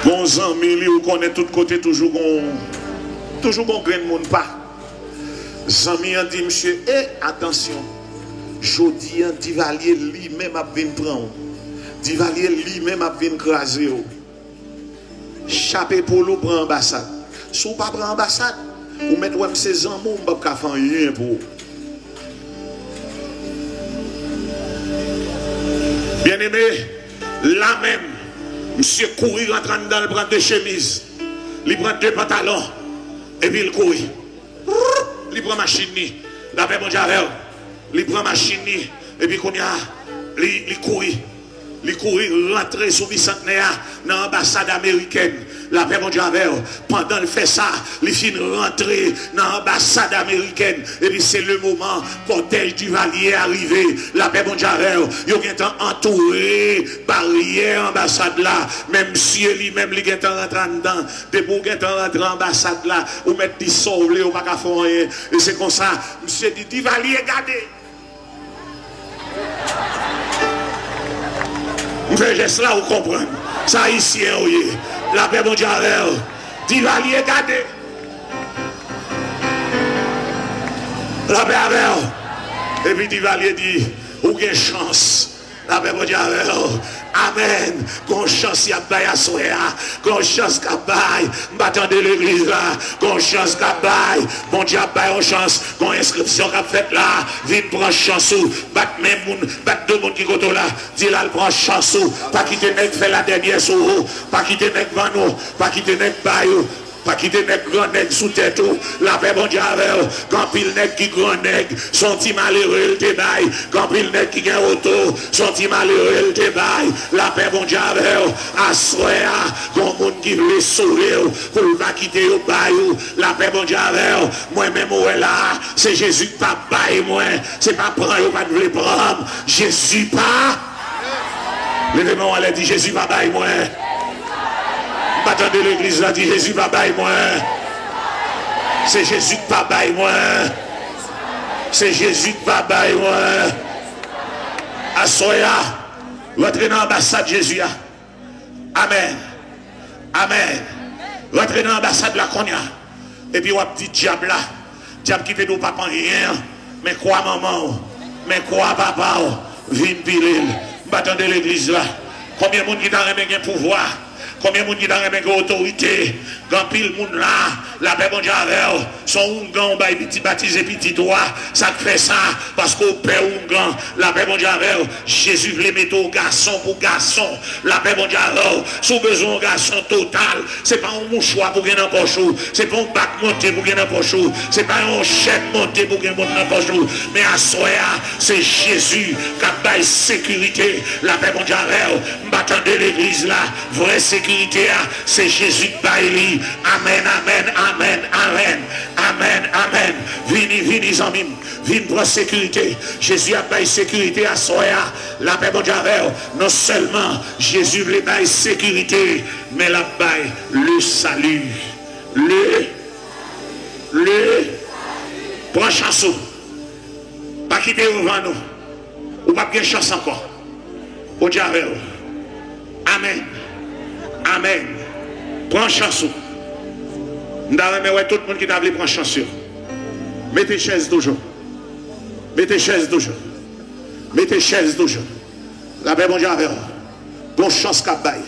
Bons amis, vous connaissez tout côté toujours qu'on grain de monde pas. Zami a dit monsieur, attention. Jodi an Divalier lui-même a venu prendre. Divalier lui-même a venu craser. Chapé pour nous pour l'ambassade. Si vous ne pas prendre l'ambassade, vous mettez ces amours, vous ne pouvez pas faire rien pour vous. Bien aimé, là même, monsieur courir en train de prendre deux chemises, il prend deux pantalons, et puis il courir. Il prend machine, la paix mondiale, il prend machine, et puis il courir. Il courir rentrer sous bicentenaire dans l'ambassade américaine. La paix mondiale, pendant qu'il fait ça, il finit rentrer dans l'ambassade américaine. Et puis c'est le moment, cortège du Valier arrivé. La paix mondiale, il y a entouré, barrière ambassade là. Même si lui-même, il est rentré dedans. Depuis qu'il est rentré dans l'ambassade là, ou mettre des sauver, ou pas qu'à faire rien. Et c'est comme ça, monsieur dit, Valier, regardez. Vous faites geste là, vous comprenez. Ça ici, la paix mondiale, Divalier, regardez. La paix avec. Et puis Divalier dit, ou quelle chance. La paix mondiale, amen. Qu'on chance y a bail à soya. Qu'on chance qu'à bail. M'attendez l'église là. Qu'on chance qu'à bail. Bon Dieu a bail en chance. Qu'on inscription qu'a fait là. Vite prendre chance ou. Bat même moun. Bat deux moun qui goto là. Dis là, prend chance ou. Pas quitter nèg fait la dernière sous vous. Pas quitter nèg vano. Pas quitter nèg bail. Pas quitter nèg grand nèg sous tête ou. La paix bon Dieu avec. Quand pile nèg qui grand nèg. Son petit malheureux le débaille. Quand pile nèg qui gagne auto. Son petit malheureux le débaille. La paix bon Dieu avec. Assoya. Quand moun qui veut sauver. Pour ne pas quitter au bail. La paix bon Dieu avec. Moi-même où est là. C'est Jésus qui pas bail moi. C'est pas prendre ou pas de le prendre. Jésus pas. L'événement elle dit Jésus pas bail moi. Attendez l'église là dit Jésus va bailler moi. C'est Jésus qui va bailler moi. C'est Jésus qui va bailler moi. Assoya, rentrez dans l'ambassade Jésus. Amen. Amen. Rentrez dans l'ambassade la Konya. Et puis on dit diable là. Diable qui ne nous pas rien. Mais quoi maman? Mais quoi papa? Viens piler. Attendez l'église là. Combien de monde qui t'a remis un pouvoir? Combien de monde qui ont une autorité? Quand pile monde là, la paix mondiale, son Ungan baptisé petit toi, ça fait ça parce qu'au père Ungan, la paix mondiale, Jésus voulait mettre au garçon pour garçon, la paix mondiale, sous besoin de garçon total, c'est pas un mouchoir pour gagner un pochou, c'est pas un bac monté pour gagner un pochou, c'est pas un chaîne monté pour gagner un pochou, mais à soya, c'est Jésus qui a bail sécurité, la paix mondiale, m'attendez l'église là, vraie sécurité, c'est Jésus qui bail. Amen, amen, amen, amen, amen, amen. Vini, amis. Vini pour la sécurité. Jésus a bail sécurité à Soya. La paix mondiale. Non seulement Jésus voulait bail sécurité, mais la bail le salut. Prends chance. Pas quitter devant nous. Ou pas bien chance encore. Au diable. Amen. Amen. Prends chance. Nous avons tout le monde qui t'a voulu prendre chance. Mettez chaise toujours. Mettez chaise toujours. Mettez chaise toujours. La paix bon Dieu avec vous. Bonne chance qu'à bail.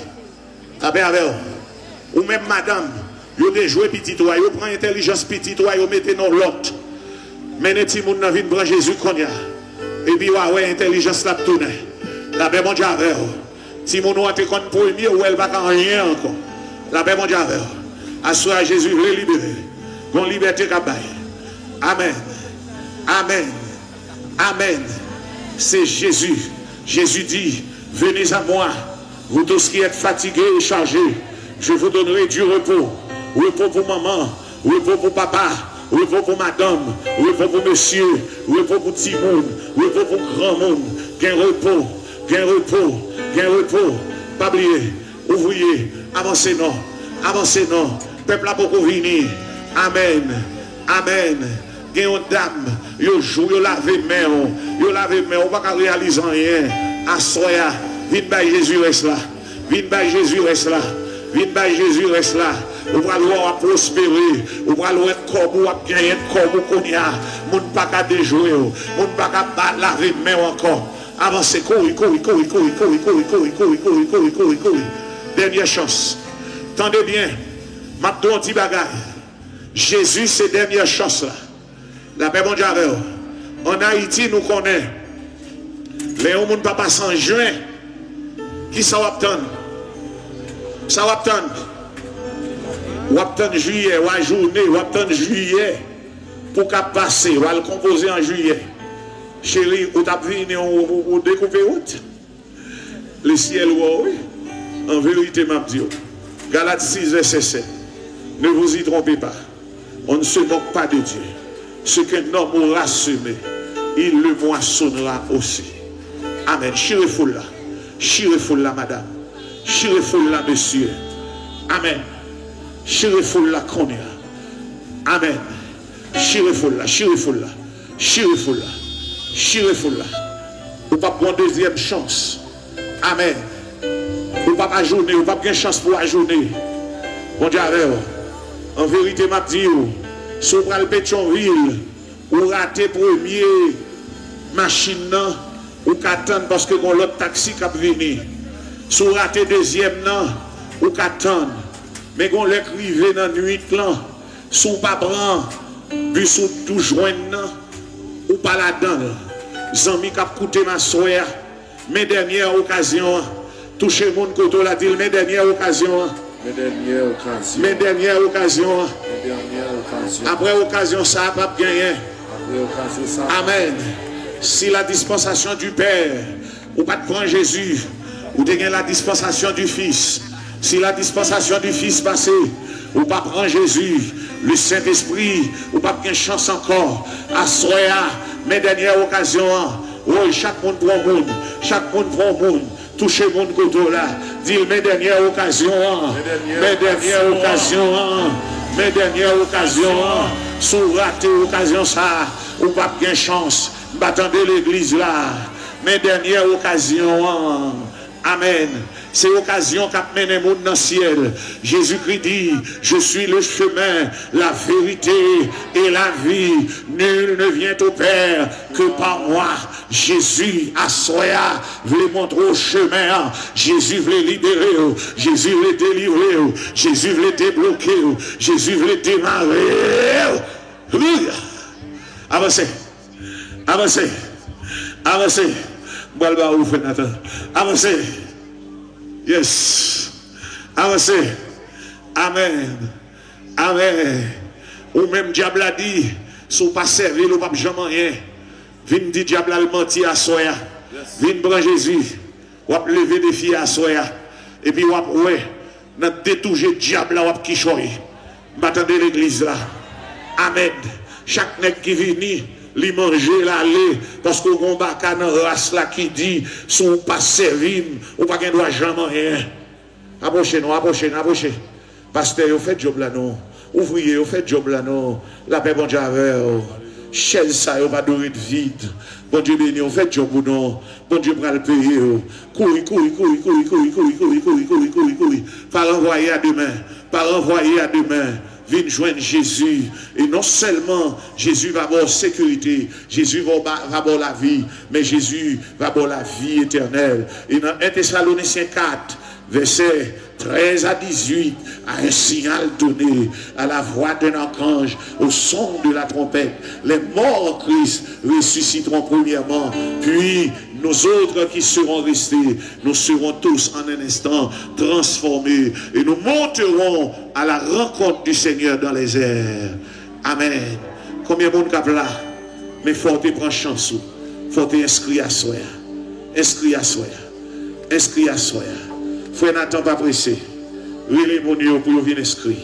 La paix avec vous. Ou même madame, vous avez joué petit toi, vous prenez intelligence petit toi, vous mettez dans l'autre. Menez ti moun nan vin prend Jésus qu'on y a. Et puis ouais intelligence la tourne. La paix mon Dieu avec. Si moun rentre comme premier ou elle va pas rien encore. La paix mon Dieu avec. Assoir Jésus le libérer. Gon liberté kabay. Amen. Amen. Amen. C'est Jésus. Jésus dit, venez à moi, vous tous qui êtes fatigués et chargés, je vous donnerai du repos. Repos pour maman, repos pour papa, repos pour madame, repos pour monsieur, repos pour petit monde, repos pour grand monde. Gain repos, gain repos, gain repos. Pas oublier, ouvrier, avancez non, avancez non. Peuple a beaucoup venir. Amen. Amen. Gain une dame, yo joue, yo lave main, on va pas réaliser rien. Assoya, vite by Jésus reste là. Vite by Jésus reste là. Vite by Jésus reste là. On va le prospérer, on va le comme ou gagner comme qu'on y a. Moun pas qu'à déjouer, moun pas qu'à laver main encore. Avancez, courir. Dernière chance. Tendez bien, m'a donné un petit bagage. Jésus, c'est dernière chance là. La paix mon Dieu avec vous. En Haïti, nous connaissons. Les gens ne peuvent pas passer en juin. Qui ça va attendre? Ça va attendre. Ou attendre juillet, ou à journée, ou attendre juillet. Pour qu'à passer, ou à le composer en juillet. Chérie, ou t'as venu, ou découper route. Le ciel, oui. En vérité, m'a dit. Galates 6, verset 7. Ne vous y trompez pas. On ne se moque pas de Dieu. Ce qu'un homme aura semé, il le moissonnera aussi. Amen. Chirez-foule là, madame. Chirez-foule là, monsieur. Amen. Chirez-foule là, qu'on est. Amen. Chirez-foule là. Ou pas prendre deuxième chance. Amen. Ou pas ajourner, ou pas prendre chance pour ajourner. Bon Dieu, en vérité, m'a dit, sur le Pétionville, ou raté premier machine, ou qu'attendre parce que l'autre taxi qui a venu. Sur raté deuxième, ou qu'attendre. Mais qu'on l'écrivait dans la nuit, sous pas prendre, puis sous tout joindre, ou pas là-dedans. Zami qui a coûté ma soeur, mes dernières occasions, toucher mon côté la dit, mes dernières occasions. Mes dernières occasions. Après occasion, ça n'a pas gagné. Amen. Si la dispensation du Père, ou pas de prendre Jésus, ou de gagner la dispensation du Fils. Si la dispensation du Fils passée, ou pas prendre Jésus, le Saint-Esprit, ou pas de chance encore. À soya, mes dernières occasions. Oui, chaque monde prend monde. Chaque monde prend monde. Touchez mon côté là. Dis mes dernières occasions. Mes dernières occasions. Mes dernières occasions. Sous raté occasion ça. Ou pas bien chance. M'attendez l'église là. Mes dernières occasions. Amen. C'est l'occasion qu'a mené mon dans le ciel. Jésus-Christ dit, je suis le chemin, la vérité et la vie. Nul ne vient au Père que par moi. Jésus, à soya, veut montrer au chemin. Jésus veut libérer. Jésus veut délivrer. Jésus veut débloquer. Jésus veut démarrer. Avancez. Avancez. Avancez. Avancez. Yes. Avancez. Amen. Amen. Ou même diable a dit, si vous ne pas servir, vous ne pas jamais rien. Vin dit diable a menti à soya. Vin prendre Jésus. Ou a lever des filles à soya. Et puis ou a ouais, dans détoucher diable là ou a qui choyer. M'attendez l'église là. Amen. Chaque nègre qui vient li manger l'aller parce qu'on combat dans race là qui dit si on pas servir ou pas gain droit jamais rien. Approchez nous, approchez. Pasteur, vous faites job là non. Ouvrier, vous faites job là non. La paix bon Dieu avec. Chaise ça va durer vite. Bon Dieu béni, vous faites job ou non. Bon Dieu va le payer. Courir. Par envoyer à demain. Viens joindre Jésus. Et non seulement Jésus va avoir sécurité, Jésus va avoir la vie, mais Jésus va avoir la vie éternelle. Et dans 1 Thessaloniciens 4, Versets 13 à 18, à un signal donné, à la voix d'un archange, au son de la trompette, les morts en Christ ressusciteront premièrement, puis nous autres qui serons restés, nous serons tous en un instant transformés et nous monterons à la rencontre du Seigneur dans les airs. Amen. Combien de monde cap là? Mais faut te prendre chance, faut te inscrire à soi. Inscrit à soi. Inscrit à soi. Frère Nathan pas pressé. Relez mon Dieu pour venir inscrit.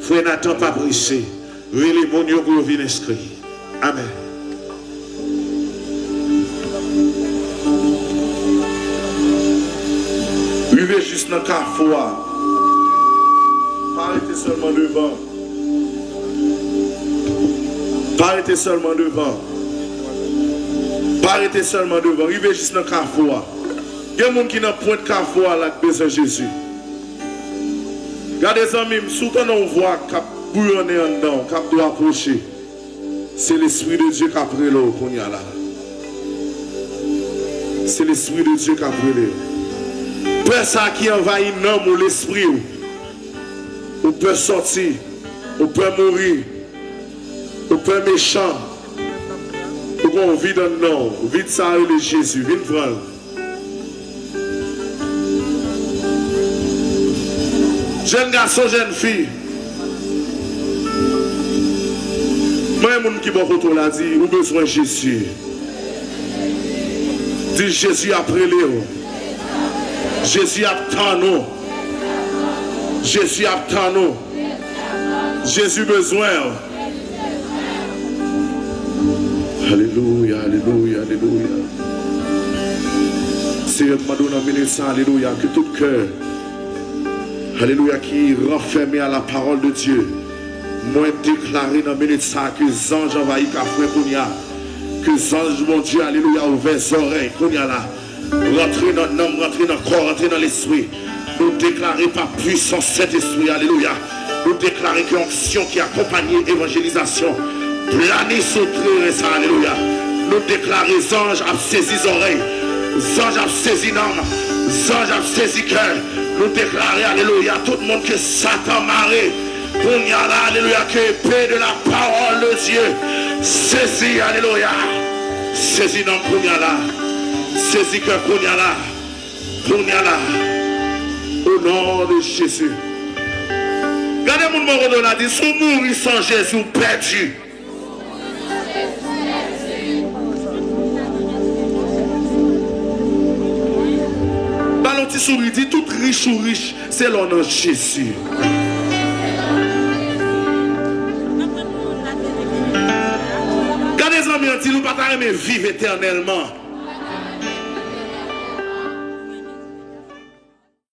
Frère Nathan pas pressé. Relez mon Dieu pour venir inscrit. Amen. Vivez juste dans le carrefour. Pas arrêter seulement devant. Pas arrêter seulement devant. Pas arrêter seulement devant. Vivez juste dans le carrefour. Il y a des gens qui n'ont point de carrefour là qui besoin de Jésus. Regardez les amis, surtout on voit qui bouillonne en dedans, qui doit approcher. C'est l'Esprit de Dieu qui a pris l'eau qu'on y a là. C'est l'Esprit de Dieu qui a pris l'eau. Peur ça qui envahit l'homme ou l'esprit. Ou peut sortir. Ou peut mourir. Ou peut méchant. Ou qu'on vit dans le nom. Vite ça de Jésus. Viens prendre. Jeune garçon, jeune fille. Moi, il y a des gens qui vont la dire, ou besoin de Jésus. Dis Jésus après Léo. Jésus attend nous. Jésus attend nous. Jésus besoin. Alléluia, alléluia, alléluia. Seigneur, m'a donné une minute ça, alléluia, que tout cœur, alléluia, qui renfermé à la parole de Dieu, moi déclaré dans minute ça que les anges envahissent Cafoué Kounia, que les anges, mon Dieu, alléluia, ouvrent les oreilles, Kounia là, rentrer dans l'homme, rentrer dans le corps, rentrer dans l'esprit. Nous déclarer par puissance cet esprit, alléluia. Nous déclarer que l'onction qui accompagne l'évangélisation, planer sur ça, alléluia. Nous déclarer les anges à saisi les oreilles, les anges à saisi l'âme, les anges à saisi le cœur. Nous déclarer, alléluia, tout le monde que Satan marre. Pour y aller, alléluia, que l'épée de la parole de Dieu saisit, alléluia. Saisis dans pour y aller. Saisis que pour y aller. Pour y aller. Au nom de Jésus. Regardez mon mort on a dit, si vous mourrez sans Jésus, perdu. Ballon petit souris dit, tout riche ou riche, c'est l'on de Jésus. Regardez les amis, nous ne pouvons pas vivre éternellement.